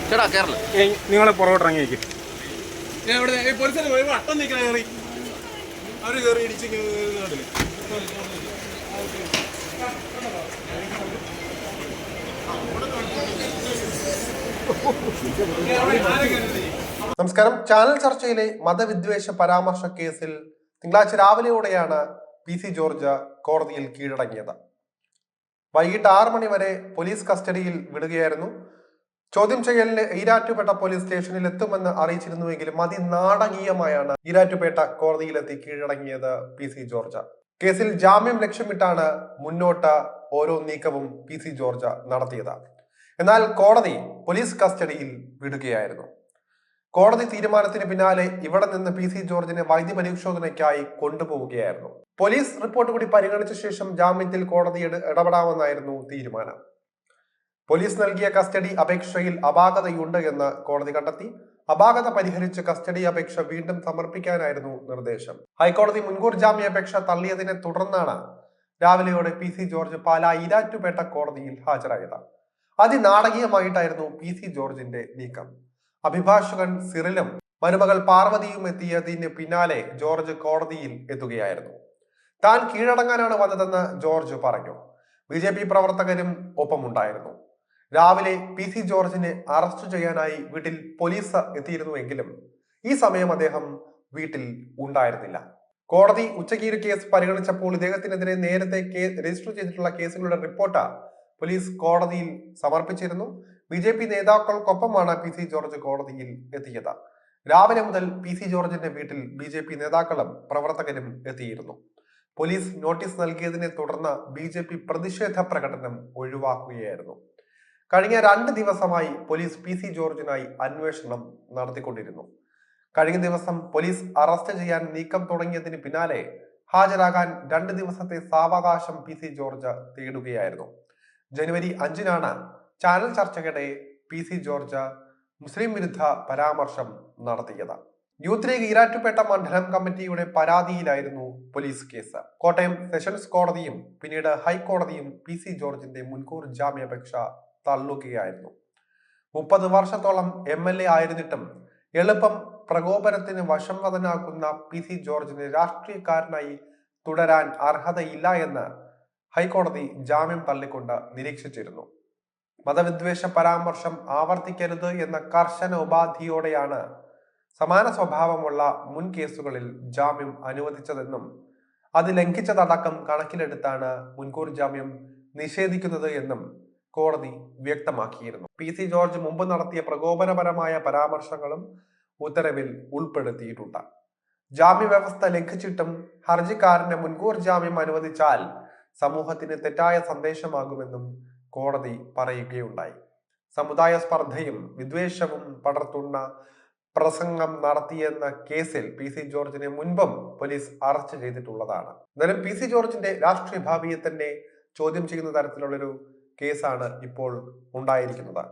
ചേട്ടാ കേരള നിങ്ങളെ പുറകോട്ടിറങ്ങിയേക്കും പോലീസിന് വട്ടം നിൽക്കണ കയറി അവർ കയറി ഇടിച്ച് കണ്ടില്ലേ. നമസ്കാരം. ചാനൽ ചർച്ചയിലെ മതവിദ്വേഷ പരാമർശ കേസിൽ തിങ്കളാഴ്ച രാവിലെയോടെയാണ് PC ജോർജ് കോടതിയിൽ കീഴടങ്ങിയത്. വൈകിട്ട് 6 മണി വരെ പോലീസ് കസ്റ്റഡിയിൽ വിടുകയായിരുന്നു. ചോദ്യം ചെയ്യലിന് ഈരാറ്റുപേട്ട പോലീസ് സ്റ്റേഷനിൽ എത്തുമെന്ന് അറിയിച്ചിരുന്നുവെങ്കിലും അതിനാടകീയമായാണ് ഈരാറ്റുപേട്ട കോടതിയിലെത്തി കീഴടങ്ങിയത് PC ജോർജ്. കേസിൽ ജാമ്യം ലക്ഷ്യമിട്ടാണ് മുന്നോട്ട് ഓരോ നീക്കവും PC ജോർജ് നടത്തിയത്. എന്നാൽ കോടതി പോലീസ് കസ്റ്റഡിയിൽ വിടുകയായിരുന്നു. കോടതി തീരുമാനത്തിന് പിന്നാലെ ഇവിടെ നിന്ന് PC ജോർജിനെ വൈദ്യപരിശോധനയ്ക്കായി കൊണ്ടുപോവുകയായിരുന്നു. പോലീസ് റിപ്പോർട്ട് കൂടി പരിഗണിച്ച ശേഷം ജാമ്യത്തിൽ കോടതി ഇടപെടാമെന്നായിരുന്നു തീരുമാനം. പോലീസ് നൽകിയ കസ്റ്റഡി അപേക്ഷയിൽ അപാകതയുണ്ട് എന്ന് കോടതി കണ്ടെത്തി. അപാകത പരിഹരിച്ച് കസ്റ്റഡി അപേക്ഷ വീണ്ടും സമർപ്പിക്കാനായിരുന്നു നിർദ്ദേശം. ഹൈക്കോടതി മുൻകൂർ ജാമ്യാപേക്ഷ തള്ളിയതിനെ തുടർന്നാണ് രാവിലെയോടെ PC ജോർജ് പാലാ ഈരാറ്റുപേട്ട കോടതിയിൽ ഹാജരായത്. അതിനാടകീയമായിട്ടായിരുന്നു PC ജോർജിന്റെ നീക്കം. അഭിഭാഷകൻ സിറിലും മരുമകൾ പാർവതിയും എത്തിയതിന് പിന്നാലെ ജോർജ് കോടതിയിൽ എത്തുകയായിരുന്നു. താൻ കീഴടങ്ങാനാണ് വന്നതെന്ന് ജോർജ് പറഞ്ഞു. BJP പ്രവർത്തകരും ഒപ്പമുണ്ടായിരുന്നു. രാവിലെ PC ജോർജിനെ അറസ്റ്റ് ചെയ്യാനായി വീട്ടിൽ പോലീസ് എത്തിയിരുന്നുവെങ്കിലും ഈ സമയം അദ്ദേഹം വീട്ടിൽ ഉണ്ടായിരുന്നില്ല. കോടതി ഉച്ചയ്ക്ക് കേസ് പരിഗണിച്ചപ്പോൾ ഇദ്ദേഹത്തിനെതിരെ നേരത്തെ രജിസ്റ്റർ ചെയ്തിട്ടുള്ള കേസുകളുടെ റിപ്പോർട്ട് പോലീസ് കോടതിയിൽ സമർപ്പിച്ചിരുന്നു. BJP നേതാക്കൾക്കൊപ്പമാണ് PC ജോർജ് കോടതിയിൽ എത്തിയത്. രാവിലെ മുതൽ PC ജോർജിന്റെ വീട്ടിൽ BJP നേതാക്കളും പ്രവർത്തകരും എത്തിയിരുന്നു. പോലീസ് നോട്ടീസ് നൽകിയതിനെ തുടർന്ന് BJP പ്രതിഷേധ പ്രകടനം ഒഴിവാക്കുകയായിരുന്നു. കഴിഞ്ഞ 2 ദിവസമായി പോലീസ് PC ജോർജിനായി അന്വേഷണം നടത്തിക്കൊണ്ടിരുന്നു. കഴിഞ്ഞ ദിവസം പോലീസ് അറസ്റ്റ് ചെയ്യാൻ നീക്കം തുടങ്ങിയതിന് പിന്നാലെ ഹാജരാകാൻ 2 ദിവസത്തെ സാവകാശം PC ജോർജ് തേടുകയായിരുന്നു. ജനുവരി 5-നാണ് ചാനൽ ചർച്ചയ്ക്കിടെ PC ജോർജ് മുസ്ലിം വിരുദ്ധ പരാമർശം നടത്തിയത്. യൂത്ത് ലീഗ് ഈരാറ്റുപേട്ട മണ്ഡലം കമ്മിറ്റിയുടെ പരാതിയിലായിരുന്നു പോലീസ് കേസ്. കോട്ടയം സെഷൻസ് കോടതിയും പിന്നീട് ഹൈക്കോടതിയും PC ജോർജിന്റെ മുൻകൂർ ജാമ്യാപേക്ഷ തള്ളുകയായിരുന്നു. 30 വർഷത്തോളം MLA ആയിരുന്നിട്ടും എളുപ്പം പ്രകോപനത്തിന് വശംവദനാക്കുന്ന PC ജോർജിന് രാഷ്ട്രീയക്കാരനായി തുടരാൻ അർഹതയില്ല എന്ന് ഹൈക്കോടതി ജാമ്യം തള്ളിക്കൊണ്ട് നിരീക്ഷിച്ചിരുന്നു. മതവിദ്വേഷ പരാമർശം ആവർത്തിക്കരുത് എന്ന കർശന ഉപാധിയോടെയാണ് സമാന സ്വഭാവമുള്ള മുൻ കേസുകളിൽ ജാമ്യം അനുവദിച്ചതെന്നും അത് ലംഘിച്ചതടക്കം കണക്കിലെടുത്താണ് മുൻകൂർ ജാമ്യം നിഷേധിക്കുന്നത് എന്നും കോടതി വ്യക്തമാക്കിയിരുന്നു. PC ജോർജ് മുമ്പ് നടത്തിയ പ്രകോപനപരമായ പരാമർശങ്ങളും ഉത്തരവിൽ ഉൾപ്പെടുത്തിയിട്ടുണ്ട്. ജാമ്യവ്യവസ്ഥ ലംഘിച്ചിട്ടും ഹർജിക്കാരന് മുൻകൂർ ജാമ്യം അനുവദിച്ചാൽ സമൂഹത്തിന് തെറ്റായ സന്ദേശമാകുമെന്നും കോടതി പറയുകയുണ്ടായി. സമുദായ സ്പർദ്ധയും വിദ്വേഷവും പടർത്തുന്ന പ്രസംഗം നടത്തിയെന്ന കേസിൽ PC ജോർജിനെ മുൻപും പോലീസ് അറസ്റ്റ് ചെയ്തിട്ടുള്ളതാണ്. എന്നാലും PC ജോർജിന്റെ രാഷ്ട്രീയ ഭാവിയെ തന്നെ ചോദ്യം ചെയ്യുന്ന തരത്തിലുള്ളൊരു കേസാണ് ഇപ്പോൾ ഉണ്ടായിരിക്കുന്നത്.